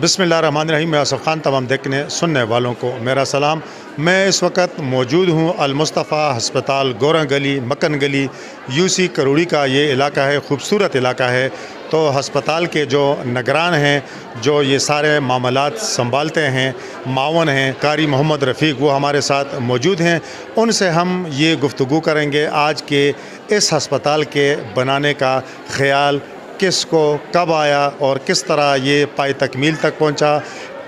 बिस्मिल्लाहिर्रहमानिर्रहीम। मैं आसिफ खान, तमाम देखने सुनने वालों को मेरा सलाम। मैं इस वक्त मौजूद हूँ अल-मुस्तफ़ा हस्पताल, गोरा गली, मक्कन गली, यूसी करोड़ी का ये इलाका है, खूबसूरत इलाका है। तो हस्पताल के जो निगरान हैं, जो ये सारे मामलात संभालते हैं, मावन हैं कारी मोहम्मद रफ़ीक, वो हमारे साथ मौजूद हैं। उनसे हम ये गुफ्तगू करेंगे आज के इस हस्पताल के बनाने का ख़याल किसको कब आया और किस तरह ये पाए तकमील तक पहुंचा,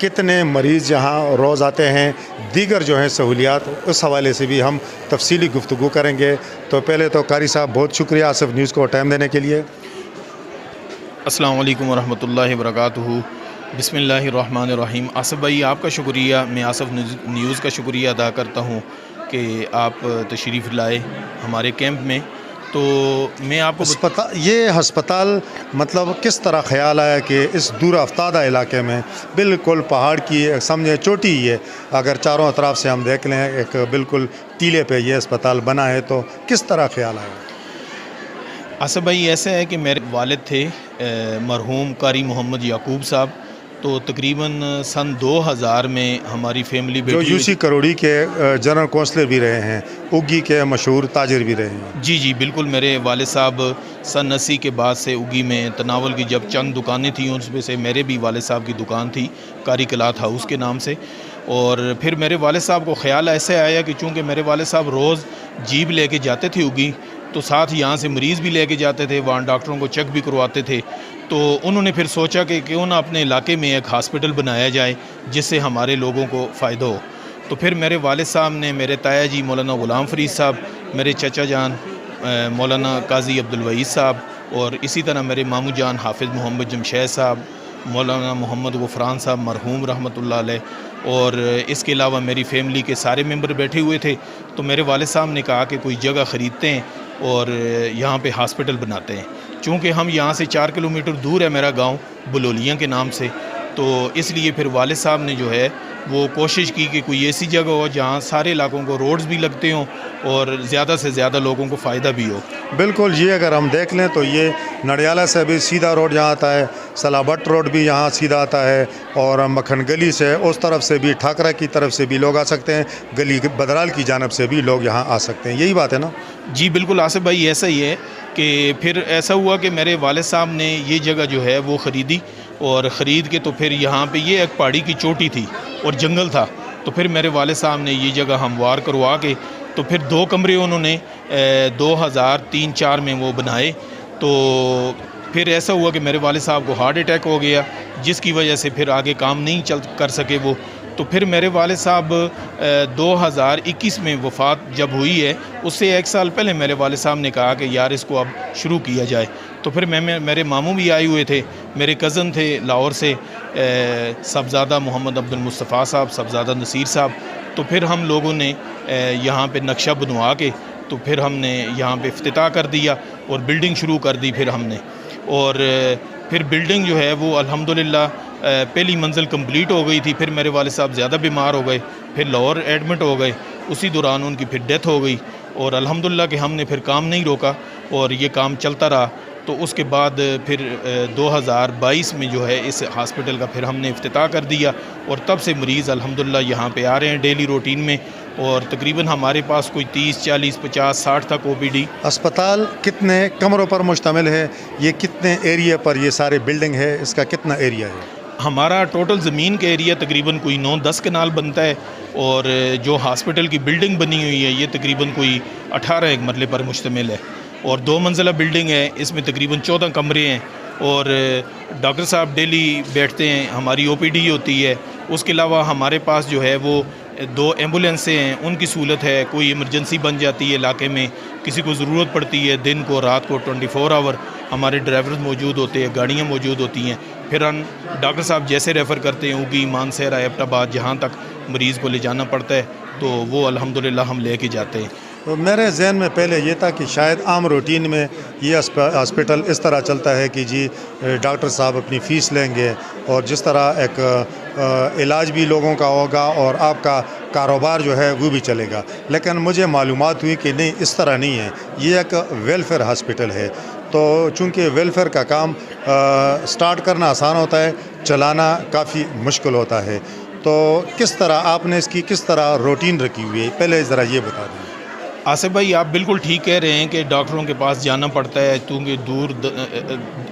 कितने मरीज़ यहाँ रोज़ आते हैं, दीगर जो हैं सहूलियात, उस हवाले से भी हम तफसीली गुफ्तगू करेंगे। तो पहले तो कारी साहब बहुत शुक्रिया आसिफ न्यूज़ को टाइम देने के लिए। अस्सलाम वालेकुम वरहमतुल्लाहि वबरकातुहू। बिस्मिल्लाहिर्रहमानिर्रहीम। आसिफ भाई, आपका शुक्रिया, मैं आसिफ न्यूज़ का शुक्रिया अदा करता हूँ कि आप तशरीफ़ लाए हमारे कैंप में। तो मैं आपको ये हस्पताल मतलब किस तरह ख्याल आया कि इस दूर अफ्तादा इलाके में, बिल्कुल पहाड़ की समझे चोटी ही है, अगर चारों तरफ से हम देख लें एक बिल्कुल टीले पे ये अस्पताल बना है, तो किस तरह ख्याल आया? आसिफ भाई, ऐसा है कि मेरे वालिद थे मरहूम कारी मोहम्मद याकूब साहब। तो तकरीबन सन 2000 में हमारी फैमिली जो यूसी करोड़ी के जनरल कौंसलर भी रहे हैं, उगी के मशहूर ताजिर भी रहे हैं। जी जी बिल्कुल। मेरे वालिद साहब सन 80 के बाद से उगी में तनावल की जब चंद दुकानें थीं, उसमें से मेरे भी वालिद साहब की दुकान थी कारी क्लॉथ हाउस के नाम से। और फिर मेरे वालिद साहब को ख्याल ऐसे आया कि चूँकि मेरे वालिद साहब रोज़ जीप लेके जाते थे उगी, तो साथ यहाँ से मरीज़ भी लेके जाते थे, वहाँ डॉक्टरों को चेक भी करवाते थे। तो उन्होंने फिर सोचा कि क्यों ना अपने इलाके में एक हॉस्पिटल बनाया जाए जिससे हमारे लोगों को फ़ायदा हो। तो फिर मेरे वालिद साहब ने, मेरे ताया जी मौलाना ग़ुलाम फ़रीद साहब, मेरे चचा जान मौलाना काजी अब्दुल वहीद साहब, और इसी तरह मेरे मामू जान हाफिज़ मोहम्मद जमशेद साहब, मौलाना मोहम्मद ग़ुफ़रान साहब मरहूम रहमतुल्लाह अलैह, और इसके अलावा मेरी फ़ैमिली के सारे मेंबर बैठे हुए थे। तो मेरे वालिद साहब ने कहा कि कोई जगह ख़रीदते हैं और यहाँ पे हॉस्पिटल बनाते हैं। चूँकि हम यहाँ से 4 किलोमीटर दूर है मेरा गांव बुलोलियाँ के नाम से, तो इसलिए फिर वालिद साहब ने जो है वो कोशिश की कि कोई ऐसी जगह हो जहाँ सारे इलाकों को रोड्स भी लगते हों और ज़्यादा से ज़्यादा लोगों को फ़ायदा भी हो। बिल्कुल, ये अगर हम देख लें तो ये नडियाला से भी सीधा रोड यहाँ आता है, सलाबट रोड भी यहाँ सीधा आता है, और मक्खन गली से उस तरफ से भी, ठाकरा की तरफ से भी लोग आ सकते हैं, गली बदराल की जानब से भी लोग यहाँ आ सकते हैं। यही बात है ना? जी बिल्कुल आसिफ भाई, ऐसा ही है कि फिर ऐसा हुआ कि मेरे वालिद साहब ने ये जगह जो है वो ख़रीदी, और ख़रीद के तो फिर यहाँ पे ये एक पहाड़ी की चोटी थी और जंगल था। तो फिर मेरे वालिद साहब ने ये जगह हमवार करवा के, तो फिर 2 कमरे उन्होंने 2003-4 में वो बनाए। तो फिर ऐसा हुआ कि मेरे वालिद साहब को हार्ट अटैक हो गया, जिसकी वजह से फिर आगे काम नहीं कर सके वो। तो फिर मेरे वालिद साहब 2021 में वफ़ात जब हुई है, उससे 1 साल पहले मेरे वालिद साहब ने कहा कि यार इसको अब शुरू किया जाए। तो फिर मेरे मामू भी आए हुए थे, मेरे कज़न थे लाहौर से, साहबज़ादा मोहम्मद अब्दुल मुस्तफ़ा साहब, साहबज़ादा नसीर साहब। तो फिर हम लोगों ने यहाँ पे नक्शा बनवा के, तो फिर हमने यहाँ पे इफ्तिताह कर दिया और बिल्डिंग शुरू कर दी फिर हमने। और फिर बिल्डिंग जो है वो अल्हम्दुलिल्लाह पहली मंजिल कंप्लीट हो गई थी। फिर मेरे वालिद साहब ज़्यादा बीमार हो गए, फिर लाहौर एडमिट हो गए, उसी दौरान उनकी फिर डेथ हो गई। और अल्हम्दुलिल्लाह कि हमने फिर काम नहीं रोका और ये काम चलता रहा। तो उसके बाद फिर 2022 में जो है इस हॉस्पिटल का फिर हमने इफ्तिताह कर दिया, और तब से मरीज़ अल्हम्दुलिल्लाह यहाँ पे आ रहे हैं डेली रूटीन में। और तकरीबन हमारे पास कोई 30, 40, 50, 60 तक OPD। अस्पताल कितने कमरों पर मुश्तमिल है? ये कितने एरिया पर ये सारे बिल्डिंग है? इसका कितना एरिया है? हमारा टोटल ज़मीन का एरिया तकरीबन कोई 9-10 कनाल बनता है, और जो हॉस्पिटल की बिल्डिंग बनी हुई है ये तकरीबन कोई 18 मरले पर मुश्तमिल है, और 2 मंजिला बिल्डिंग है, इसमें तकरीबन 14 कमरे हैं। और डॉक्टर साहब डेली बैठते हैं, हमारी OPD होती है। उसके अलावा हमारे पास जो है वो 2 एम्बुलेंसें हैं, उनकी सहूलत है। कोई इमरजेंसी बन जाती है इलाके में, किसी को ज़रूरत पड़ती है दिन को रात को 24 आवर हमारे ड्राइवर्स मौजूद होते हैं, गाड़ियाँ मौजूद होती हैं। फिर हम डॉक्टर साहब जैसे रेफ़र करते हैं उगी, मानसहरा, एबटाबाद, जहाँ तक मरीज़ को ले जाना पड़ता है, तो वो अल्हम्दुलिल्लाह हम ले के जाते हैं। तो मेरे जहन में पहले ये था कि शायद आम रूटीन में ये हॉस्पिटल इस तरह चलता है कि जी डॉक्टर साहब अपनी फ़ीस लेंगे और जिस तरह एक इलाज भी लोगों का होगा और आपका कारोबार जो है वो भी चलेगा। लेकिन मुझे मालूमात हुई कि नहीं, इस तरह नहीं है, ये एक वेलफेयर हॉस्पिटल है। तो चूँकि वेलफेयर का काम स्टार्ट करना आसान होता है, चलाना काफ़ी मुश्किल होता है। तो किस तरह आपने इसकी किस तरह रूटीन रखी हुई है, पहले ज़रा ये बता दें। आसिफ भाई, आप बिल्कुल ठीक कह रहे हैं कि डॉक्टरों के पास जाना पड़ता है, क्योंकि दूर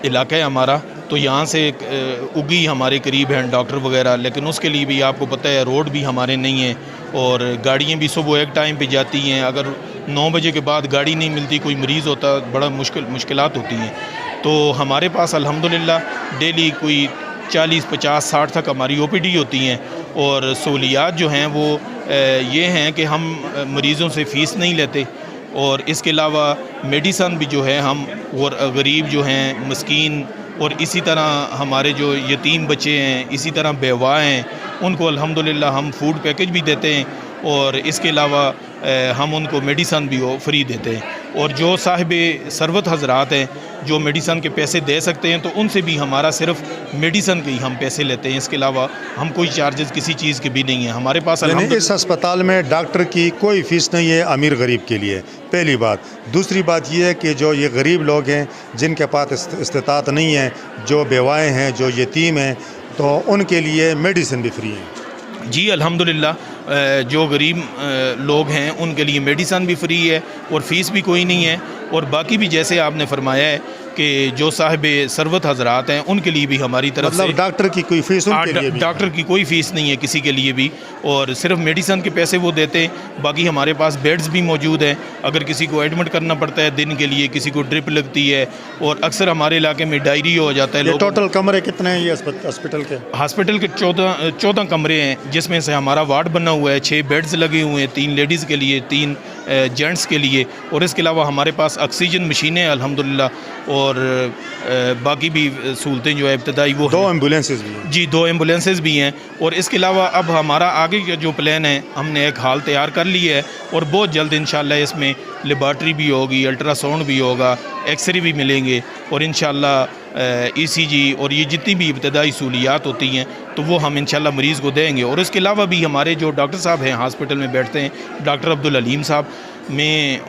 इलाका है हमारा, तो यहाँ से उगी हमारे करीब हैं डॉक्टर वगैरह, लेकिन उसके लिए भी आपको पता है रोड भी हमारे नहीं है और गाड़ियाँ भी सुबह एक टाइम पे जाती हैं। अगर 9 बजे के बाद गाड़ी नहीं मिलती, कोई मरीज़ होता, बड़ा मुश्किलात होती हैं। तो हमारे पास अल्हम्दुलिल्लाह डेली कोई 40, 50, 60 तक हमारी OPD होती हैं और सहूलियात जो हैं वो ये हैं कि हम मरीज़ों से फ़ीस नहीं लेते और इसके अलावा मेडिसन भी जो है हम, और गरीब जो हैं, मस्कीन, और इसी तरह हमारे जो यतीम बच्चे हैं, इसी तरह बेवा हैं, उनको अल्हम्दुलिल्लाह हम फूड पैकेज भी देते हैं और इसके अलावा हम उनको मेडिसन भी फ्री देते हैं। और जो साहिब सरवत हजरात हैं जो मेडिसन के पैसे दे सकते हैं, तो उनसे भी हमारा सिर्फ मेडिसन के ही हम पैसे लेते हैं। इसके अलावा हम कोई चार्जेस किसी चीज़ के भी नहीं है हमारे पास। इस अस्पताल में डॉक्टर की कोई फ़ीस नहीं है अमीर गरीब के लिए, पहली बात। दूसरी बात यह है कि जो ये गरीब लोग हैं जिनके पास इस्तिताअत नहीं है, जो बेवाएँ हैं, जो यतीम हैं, तो उनके लिए मेडिसिन भी फ्री है। जी अल्हम्दुलिल्लाह, जो गरीब लोग हैं उनके लिए मेडिसन भी फ्री है और फ़ीस भी कोई नहीं है। और बाकी भी जैसे आपने फरमाया है कि जो साहिब सरवत हजरात हैं उनके लिए भी हमारी तरफ मतलब से डॉक्टर की कोई फ़ीस उनके लिए भी, डॉक्टर की कोई फ़ीस नहीं है किसी के लिए भी, और सिर्फ मेडिसन के पैसे वो देते हैं। बाकी हमारे पास बेड्स भी मौजूद हैं, अगर किसी को एडमिट करना पड़ता है दिन के लिए, किसी को ड्रिप लगती है, और अक्सर हमारे इलाके में डायरी हो जाता है। टोटल कमरे कितने हैं ये हॉस्पिटल के? हॉस्पिटल के 14 कमरे हैं, जिसमें से हमारा वार्ड बना हुआ है, 6 बेड्स लगे हुए हैं, 3 लेडीज़ के लिए, 3 जेंट्स के लिए, और इसके अलावा हमारे पास ऑक्सीजन मशीनें अल्हम्दुलिल्लाह, और बाकी भी सहूलतें जो है इब्तदाई वो 2 एम्बुलेंसेज भी हैं। जी, 2 एम्बुलेंसेज भी हैं। और इसके अलावा अब हमारा आगे का जो प्लान है, हमने एक हाल तैयार कर ली है और बहुत जल्द इंशाल्लाह इसमें लेबॉर्ट्री भी होगी, अल्ट्रासाउंड भी होगा, एक्सरे भी मिलेंगे, और इंशाल्लाह ECG और ये जितनी भी इब्तदाई सहूलियात होती हैं तो वो हम इंशाल्लाह मरीज़ को देंगे। और इसके अलावा भी हमारे जो डॉक्टर साहब हैं हॉस्पिटल में बैठते हैं, डॉक्टर अब्दुल अलीम साहब, मैं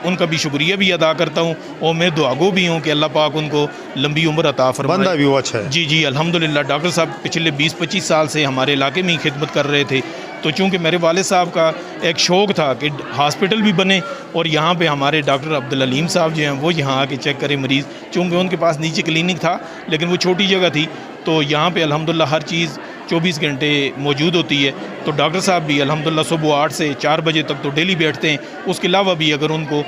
उनका भी शुक्रिया भी अदा करता हूँ और मैं दुआगो भी हूँ कि अल्लाह पाक उनको लंबी उम्र अता फरमाए। बंदा भी वो अच्छा है। जी अल्हम्दुलिल्लाह। डॉक्टर साहब पिछले 20-25 साल से हमारे इलाके में ही खिदमत कर रहे थे, तो चूँकि मेरे वालिद साहब का एक शौक़ था कि हॉस्पिटल भी बने और यहाँ पे हमारे डॉक्टर अब्दुल अलीम साहब जो हैं वो यहाँ आके चेक करें मरीज़। चूँकि उनके पास नीचे क्लिनिक था लेकिन वो छोटी जगह थी, तो यहाँ पे अल्हम्दुलिल्लाह हर चीज़ 24 घंटे मौजूद होती है। तो डॉक्टर साहब भी अल्हम्दुलिल्लाह सुबह 8 से 4 बजे तक तो डेली बैठते हैं। उसके अलावा भी अगर उनको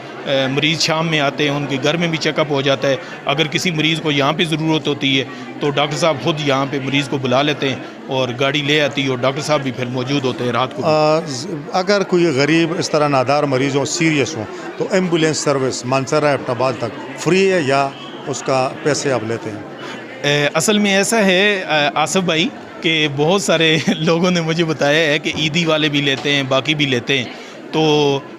मरीज़ शाम में आते हैं, उनके घर में भी चेकअप हो जाता है। अगर किसी मरीज़ को यहाँ पे ज़रूरत होती है तो डॉक्टर साहब ख़ुद यहाँ पे मरीज़ को बुला लेते हैं और गाड़ी ले आती है और डॉक्टर साहब भी फिर मौजूद होते हैं रात को। अगर कोई गरीब इस तरह नादार मरीज़ हो, सीरियस हो, तो एम्बुलेंस सर्विस मानसरा एबटाबाद तक फ्री है या उसका पैसे आप लेते हैं? असल में ऐसा है आसिफ भाई कि बहुत सारे लोगों ने मुझे बताया है कि ईदी वाले भी लेते हैं, बाकी भी लेते हैं, तो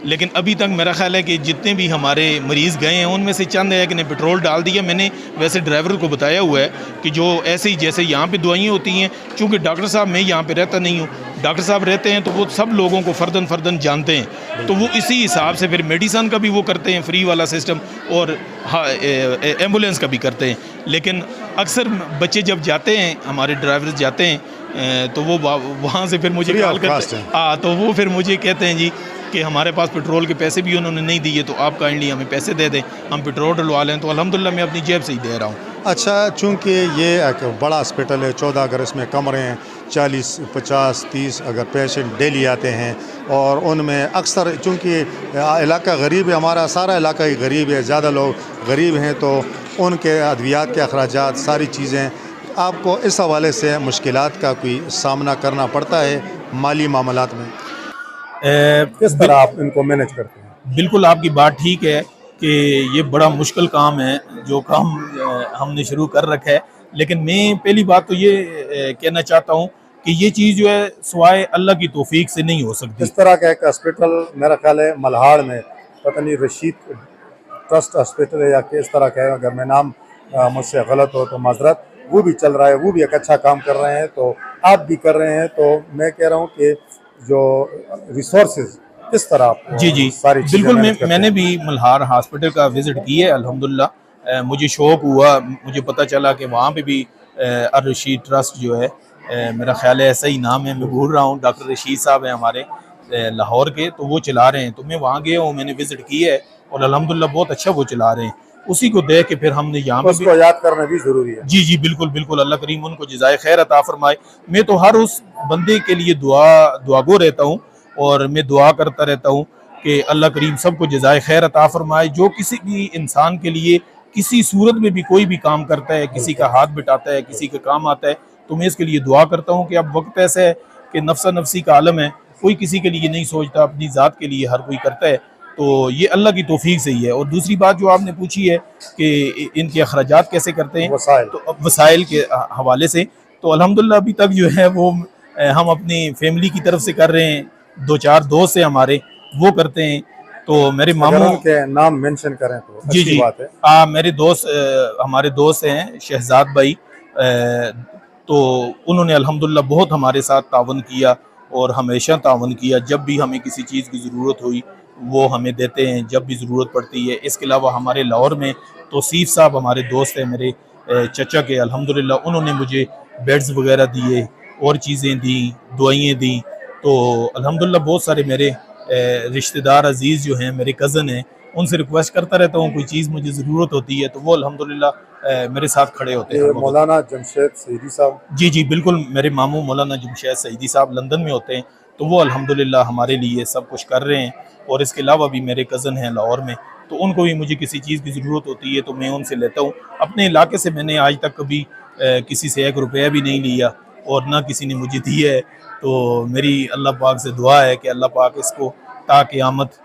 लेकिन अभी तक मेरा ख्याल है कि जितने भी हमारे मरीज़ गए हैं उनमें से चंद है कि ने पेट्रोल डाल दिया। मैंने वैसे ड्राइवर को बताया हुआ है कि जो ऐसे ही जैसे यहाँ पे दवाइयाँ होती हैं, चूँकि डॉक्टर साहब मैं यहाँ पे रहता नहीं हूँ, डॉक्टर साहब रहते हैं तो वो सब लोगों को फ़र्दन जानते हैं, तो वो इसी हिसाब से फिर मेडिसन का भी वो करते हैं फ्री वाला सिस्टम, और हाँ एम्बुलेंस का भी करते हैं। लेकिन अक्सर बच्चे जब जाते हैं, हमारे ड्राइवर्स जाते हैं, तो वो वहाँ से फिर मुझे कॉल करते हैं, तो वो फिर मुझे कहते हैं जी कि हमारे पास पेट्रोल के पैसे भी उन्होंने नहीं दिए, तो आप काइंडली हमें पैसे दे दें, हम पेट्रोल डलवा लें। तो अल्हम्दुलिल्लाह मैं अपनी जेब से ही दे रहा हूँ। अच्छा, चूँकि ये एक बड़ा हॉस्पिटल है, 14 अगर इसमें कमरे हैं, 40, 50, 30 अगर पेशेंट डेली आते हैं, और उनमें अक्सर चूँकि इलाका गरीब है, हमारा सारा इलाका ही गरीब है, ज़्यादा लोग गरीब हैं, तो उनके अद्वियात के अखराजात सारी चीज़ें, आपको इस हवाले से मुश्किलात का कोई सामना करना पड़ता है माली मामलात में? किस तरह आप इनको मैनेज करते हैं? बिल्कुल आपकी बात ठीक है कि ये बड़ा मुश्किल काम है जो काम हमने शुरू कर रखा है, लेकिन मैं पहली बात तो ये कहना चाहता हूँ कि ये चीज़ जो है सिवाय अल्लाह की तौफीक से नहीं हो सकती। इस तरह का एक हॉस्पिटल मेरा ख्याल है मल्हाड़ में, पता नहीं रशीद ट्रस्ट हॉस्पिटल है या किस तरह का है, अगर मैं नाम मुझसे गलत हो तो माजरत, वो भी चल रहा है, वो भी एक अच्छा काम कर रहे हैं, तो आप भी कर रहे हैं। तो मैं कह रहा हूँ कि जो रिसोर्सेज किस तरह आप जी जी सारी चीज़ें बिल्कुल। मैनेज करते मैंने हैं? भी मल्हार हॉस्पिटल का विज़िट किया है अल्हम्दुलिल्लाह। मुझे शौक़ हुआ, मुझे पता चला कि वहाँ पे भी अर रशीद ट्रस्ट जो है, मेरा ख्याल है ऐसा ही नाम है, मैं भूल रहा हूँ, डॉक्टर रशीद साहब हैं हमारे लाहौर के, तो वो चला रहे हैं। तो मैं वहाँ गया हूँ, मैंने विज़िट किया है और अल्हम्दुलिल्लाह बहुत अच्छा वो चला रहे हैं। उसी को देख के फिर हमने यहाँ पे भी। उसको याद करना भी ज़रूरी है। जी जी बिल्कुल बिल्कुल, अल्लाह करीम उनको जज़ाए खैर अता फरमाए। मैं तो हर उस बंदे के लिए दुआगो रहता हूँ और मैं दुआ करता रहता हूँ कि अल्लाह करीम सबको जज़ाए खैर अता फरमाए। जो किसी भी इंसान के लिए किसी सूरत में भी कोई भी काम करता है, किसी का हाथ बिटाता है, किसी का काम आता है, तो मैं इसके लिए दुआ करता हूँ कि अब वक्त ऐसा है कि नफ्सा नफ्सी का आलम है, कोई किसी के लिए नहीं सोचता, अपनी ज़ात के लिए हर कोई करता है। तो ये अल्लाह की तौफीक से ही है। और दूसरी बात जो आपने पूछी है कि इनके अखराजात कैसे करते हैं, वसाइल। तो अब वसाइल के हवाले से तो अल्हम्दुलिल्लाह अभी तक जो है वो हम अपनी फैमिली की तरफ से कर रहे हैं। 2-4 दोस्त हैं हमारे, वो करते हैं। तो मेरे अगर मामू। उनके नाम मेंशन करें तो जी अच्छी जी बात है। मेरे दोस्त, हमारे दोस्त हैं शहजाद भाई, तो उन्होंने अल्हम्दुलिल्लाह बहुत हमारे साथ तावन किया और हमेशा तावन किया। जब भी हमें किसी चीज़ की ज़रूरत हुई वो हमें देते हैं, जब भी ज़रूरत पड़ती है। इसके अलावा हमारे लाहौर में तौसीफ़ साहब हमारे दोस्त हैं, मेरे चचा के, अल्हम्दुलिल्लाह उन्होंने मुझे बेड्स वगैरह दिए और चीज़ें दी, दुआएं दी। तो अल्हम्दुलिल्लाह बहुत सारे मेरे रिश्तेदार अजीज़ जो हैं, मेरे कज़न हैं, उनसे रिक्वेस्ट करता रहता हूँ, कोई चीज़ मुझे ज़रूरत होती है तो वो अल्हम्दुलिल्लाह मेरे साथ खड़े होते हैं ये हर वक्त। मौलाना जमशेद सईदी साहब। जी जी बिल्कुल, मेरे मामू मौलाना जमशेद सईदी साहब लंदन में होते हैं, तो वो अल्हम्दुलिल्लाह हमारे लिए सब कुछ कर रहे हैं। और इसके अलावा भी मेरे कज़न हैं लाहौर में, तो उनको भी मुझे किसी चीज़ की ज़रूरत होती है तो मैं उनसे लेता हूँ। अपने इलाके से मैंने आज तक कभी किसी से 1 रुपया भी नहीं लिया और ना किसी ने मुझे दिया है। तो मेरी अल्लाह पाक से दुआ है कि अल्लाह पाक इसको ता क़यामत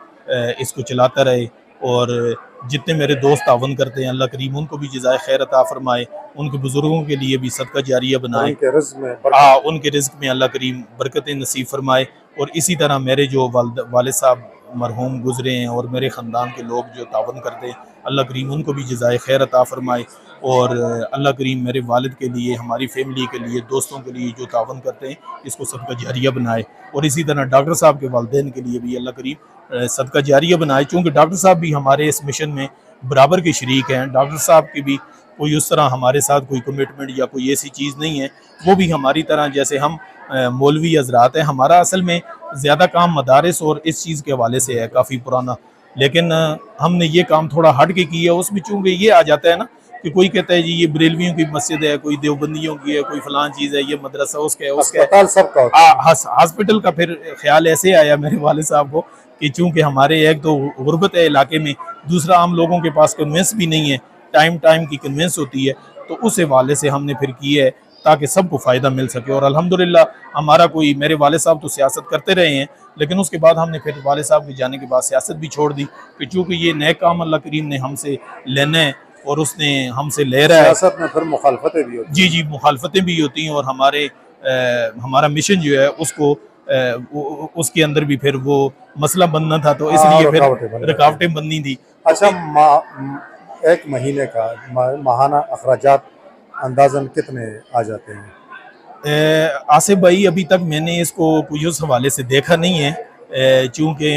इसको चलाता रहे। और जितने मेरे दोस्त तावन करते हैं, अल्लाह करीम उनको भी जज़ाए खैर अता फरमाए, उनके बुज़ुर्गों के लिए भी सदका जारिया बनाए, उनके रिज़्क़ में अल्लाह करीम बरकतें नसीब फरमाए। और इसी तरह मेरे जो वालिद साहब मरहूम गुज़रे हैं और मेरे ख़ानदान के लोग जो तावन करते हैं, अल्लाह करीम उनको भी जज़ाए खैर अता फरमाए। और अल्लाह करीम मेरे वालिद के लिए, हमारी फैमिली के लिए, दोस्तों के लिए जो तावन करते हैं, इसको सदका जारिया बनाए। और इसी तरह डॉक्टर साहब के वालिदैन के लिए भी अल्लाह करीम सदका जारिया बनाए, चूँकि डॉक्टर साहब भी हमारे इस मिशन में बराबर के शरीक हैं। डॉक्टर साहब की भी कोई उस तरह हमारे साथ कोई कमिटमेंट या कोई ऐसी चीज़ नहीं है, वो भी हमारी तरह, जैसे हम मौलवी हजरात हैं, हमारा असल में ज़्यादा काम मदारिस और इस चीज़ के हवाले से है काफ़ी पुराना। लेकिन हमने ये काम थोड़ा हट के किया, उसमें चूँकि ये आ जाता है ना कि कोई कहता है जी ये बरेलवियों की मस्जिद है, कोई देवबंदियों की है, कोई फलां चीज़ है, ये मदरसा उसका है, अस्पताल सबका होता है। हॉस्पिटल का फिर ख्याल ऐसे आया मेरे वालिद साहब को कि चूँकि हमारे एक तो गुर्बत है इलाके में, दूसरा आम लोगों के पास कन्वेंस भी नहीं है, टाइम की कन्वेंस होती है, तो उस हवाले से हमने फिर किया है ताकि सबको फ़ायदा मिल सके। और अल्हम्दुलिल्लाह हमारा कोई, मेरे वालिद साहब तो सियासत करते रहे हैं, लेकिन उसके बाद हमने फिर वालिद साहब के जाने के बाद सियासत भी छोड़ दी कि चूँकि ये नए काम अल्लाह करीम ने हमसे लेना है और उसने हमसे ले रहा है। सियासत में फिर मुखालफतें भी होती हैं। जी जी मुखालफतें भी होती हैं और हमारा मिशन जो है उसको उसके अंदर भी फिर वो मसला बनना था, तो इसलिए फिर रुकावटें बननी थी। अच्छा, एक महीने का माहाना अखराजात अंदाज़न कितने आ जाते हैं? आसिफ भाई, अभी तक मैंने इसको कोई उस हवाले से देखा नहीं है, चूँकि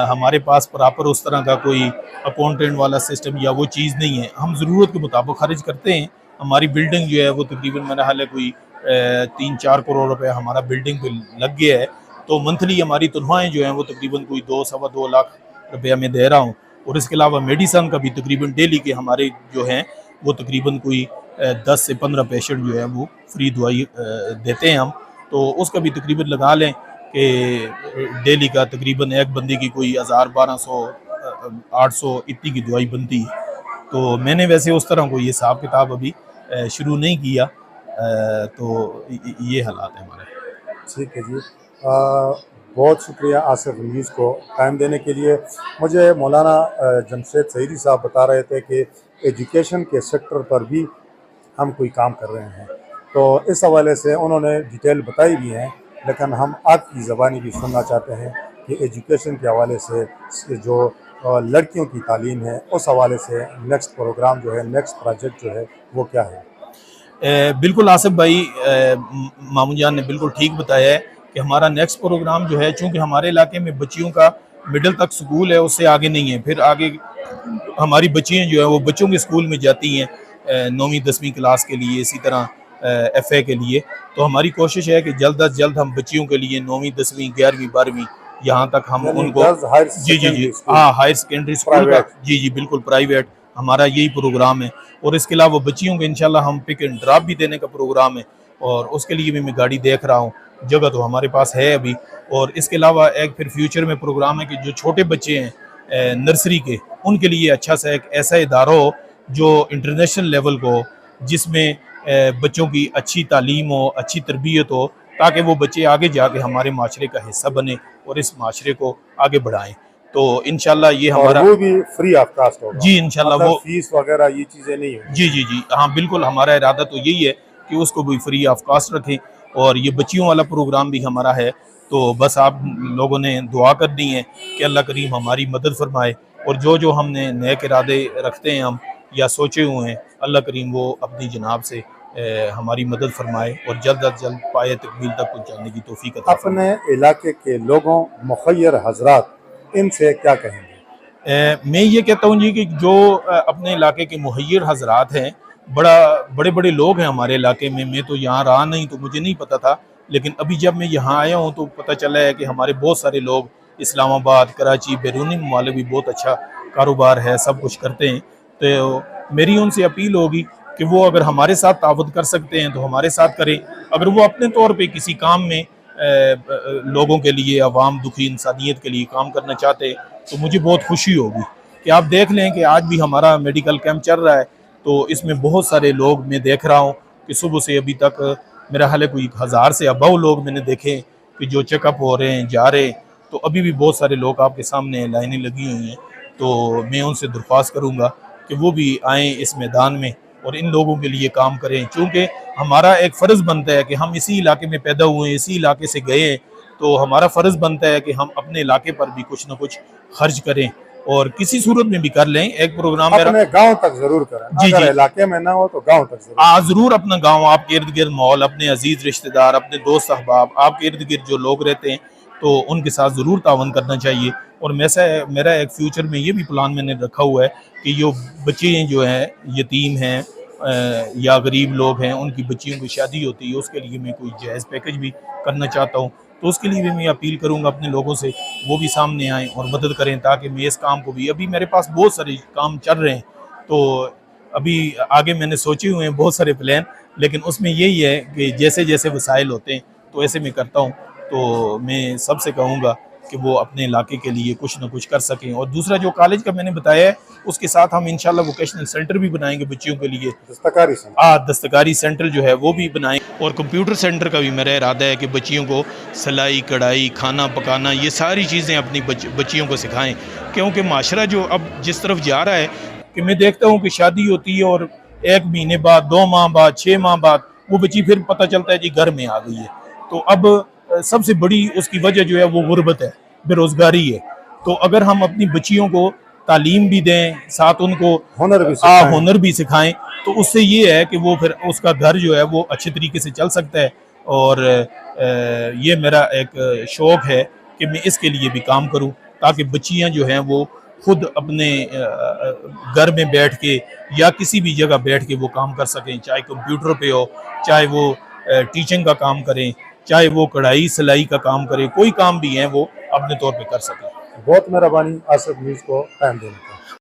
हमारे पास प्रॉपर उस तरह का कोई अकाउंटेंट वाला सिस्टम या वो चीज़ नहीं है। हम ज़रूरत के मुताबिक खर्च करते हैं। हमारी बिल्डिंग जो है वो तकरीबन मेरा हाल है कोई 3-4 करोड़ रुपए हमारा बिल्डिंग पे लग गया है। तो मंथली हमारी तनख्वाहें जो हैं वो तकरीबन कोई 2-2.25 लाख रुपया मैं दे रहा हूँ। और इसके अलावा मेडिसन का भी तकरीबन डेली के हमारे जो हैं वो तकरीबन कोई 10 से 15 पेशेंट जो है वो फ्री दवाई देते हैं हम। तो उसका भी तकरीबन लगा लें कि डेली का तकरीबन एक बंदे की कोई 1000-1200 800 इतनी की दवाई बनती है। तो मैंने वैसे उस तरह कोई हिसाब किताब अभी शुरू नहीं किया। तो ये हालात है हमारे। ठीक है जी, बहुत शुक्रिया आसिफ न्यूज़ को टाइम देने के लिए। मुझे मौलाना जमशेद सईदी साहब बता रहे थे कि एजुकेशन के सेक्टर पर भी हम कोई काम कर रहे हैं, तो इस हवाले से उन्होंने डिटेल बताई भी हैं, लेकिन हम आपकी ज़बानी भी सुनना चाहते हैं कि एजुकेशन के हवाले से जो लड़कियों की तालीम है, उस हवाले से नेक्स्ट प्रोग्राम जो है, नेक्स्ट प्रोजेक्ट जो है वो क्या है? बिल्कुल आसिफ भाई, मामू जान ने बिल्कुल ठीक बताया है कि हमारा नेक्स्ट प्रोग्राम जो है, चूँकि हमारे इलाके में बच्चियों का मिडिल तक स्कूल है, उससे आगे नहीं है, फिर आगे हमारी बच्चियाँ जो है वो बच्चों के स्कूल में जाती हैं 9वीं 10वीं क्लास के लिए, इसी तरह FA के लिए। तो हमारी कोशिश है कि जल्द अज जल्द हम बच्चियों के लिए 9वीं 10वीं 11वीं 12वीं यहाँ तक हम उनको जी हाँ, हायर सेकेंडरी स्कूल का जी बिल्कुल प्राइवेट, हमारा यही प्रोग्राम है। और इसके अलावा बच्चियों को इंशाल्लाह हम पिक एंड ड्रॉप भी देने का प्रोग्राम है, और उसके लिए भी मैं गाड़ी देख रहा हूँ, जगह तो हमारे पास है अभी। और इसके अलावा एक फिर फ्यूचर में प्रोग्राम है कि जो छोटे बच्चे हैं नर्सरी के, उनके लिए अच्छा सा एक ऐसा इदारा हो जो इंटरनेशनल लेवल को, जिसमें बच्चों की अच्छी तालीम हो, अच्छी तरबियत हो, ताकि वो बच्चे आगे जाके हमारे माशरे का हिस्सा बने और इस माशरे को आगे बढ़ाएं। तो इंशाल्लाह ये हमारा, वो भी फ्री ऑफ कास्ट होगा जी इंशाल्लाह, मतलब वो फीस वगैरह ये चीज़ें नहीं होंगी। जी हाँ बिल्कुल, हमारा इरादा तो यही है कि उसको भी फ्री ऑफ कास्ट रखें। और ये बच्चियों वाला प्रोग्राम भी हमारा है। तो बस आप लोगों ने दुआ करनी है कि अल्लाह करीम हमारी मदद फरमाए, और जो हमने नेक इरादे रखते हैं हम या सोचे हुए हैं, अल्लाह करीम वो अपनी जनाब से हमारी मदद फरमाए और जल्द अज जल्द पाए तकमील तक पहुँचाने की तौफीक अता फरमाए। अपने इलाके के लोगों, मुखय्यर हजरात, इनसे क्या कहेंगे? मैं ये कहता हूँ जी कि जो अपने इलाके के मुहैयर हजरात हैं, बड़े बड़े लोग हैं हमारे इलाके में। मैं तो यहाँ रहा नहीं तो मुझे नहीं पता था, लेकिन अभी जब मैं यहाँ आया हूँ तो पता चला है कि हमारे बहुत सारे लोग इस्लामाबाद, कराची, बैरूनी ममालिक भी बहुत अच्छा कारोबार है, सब कुछ करते हैं। तो मेरी उनसे अपील होगी कि वो अगर हमारे साथ तावुन कर सकते हैं तो हमारे साथ करें। अगर वो अपने तौर पे किसी काम में लोगों के लिए, अवाम, दुखी इंसानियत के लिए काम करना चाहते हैं तो मुझे बहुत खुशी होगी। कि आप देख लें कि आज भी हमारा मेडिकल कैंप चल रहा है, तो इसमें बहुत सारे लोग मैं देख रहा हूँ कि सुबह से अभी तक मेरा हाल है कोई 1000 से अबव लोग मैंने देखे कि जो चेकअप हो रहे हैं, जा रहे हैं। तो अभी भी बहुत सारे लोग आपके सामने लाइनें लगी हुई हैं। तो मैं उनसे दरख्वास्त करूँगा कि वो भी आएँ इस मैदान में और इन लोगों के लिए काम करें, क्योंकि हमारा एक फ़र्ज़ बनता है कि हम इसी इलाके में पैदा हुए हैं, इसी इलाके से गए हैं, तो हमारा फ़र्ज़ बनता है कि हम अपने इलाके पर भी कुछ ना कुछ खर्च करें और किसी सूरत में भी कर लें। एक प्रोग्राम अपने गांव तक जरूर करें, जी अगर इलाके में ना हो तो गांव तक जरूर अपना गांव, आपके इर्द गिर्द माहौल, अपने अजीज रिश्तेदार, अपने दोस्त अहबाब, आपके इर्द गिर्द जो लोग रहते हैं, तो उनके साथ ज़रूर तावन करना चाहिए। और मेरा एक फ्यूचर में ये भी प्लान मैंने रखा हुआ है कि जो बच्चे जो हैं यतीम हैं या गरीब लोग हैं, उनकी बच्चियों की शादी होती है, उसके लिए मैं कोई जायज़ पैकेज भी करना चाहता हूँ। तो उसके लिए भी मैं अपील करूँगा अपने लोगों से, वो भी सामने आएँ और मदद करें, ताकि मैं इस काम को भी, अभी मेरे पास बहुत सारे काम चल रहे हैं, तो अभी आगे मैंने सोचे हुए हैं बहुत सारे प्लान, लेकिन उसमें यही है कि जैसे जैसे वसाइल होते हैं तो ऐसे मैं करता हूँ। तो मैं सबसे कहूँगा कि वो अपने इलाके के लिए कुछ ना कुछ कर सकें। और दूसरा जो कॉलेज का मैंने बताया है, उसके साथ हम इंशाल्लाह वोकेशनल सेंटर भी बनाएंगे बच्चियों के लिए, दस्तकारी सेंटर जो है वो भी बनाएं। और कंप्यूटर सेंटर का भी मेरा इरादा है कि बच्चियों को सिलाई, कढ़ाई, खाना पकाना, ये सारी चीज़ें अपनी बच्चियों को सिखाएं, क्योंकि माशरा जो अब जिस तरफ जा रहा है कि मैं देखता हूँ कि शादी होती है और 1 महीने बाद, 2 माह बाद, 6 माह बाद वो बच्ची फिर पता चलता है जी घर में आ गई है। तो अब सबसे बड़ी उसकी वजह जो है वो गुर्बत है, बेरोज़गारी है। तो अगर हम अपनी बच्चियों को तालीम भी दें, साथ उनको हुनर भी सिखाएं, तो उससे ये है कि वो फिर उसका घर जो है वो अच्छे तरीके से चल सकता है। और ये मेरा एक शौक़ है कि मैं इसके लिए भी काम करूं, ताकि बच्चियां जो हैं वो खुद अपने घर में बैठ के या किसी भी जगह बैठ के वो काम कर सकें, चाहे कंप्यूटर पे हो, चाहे वो टीचिंग का काम करें, चाहे वो कढ़ाई सिलाई का काम करें, कोई काम भी है वो अपने तौर पे कर सकें। बहुत मेहरबानी आसिफ न्यूज़ को टाइम देने।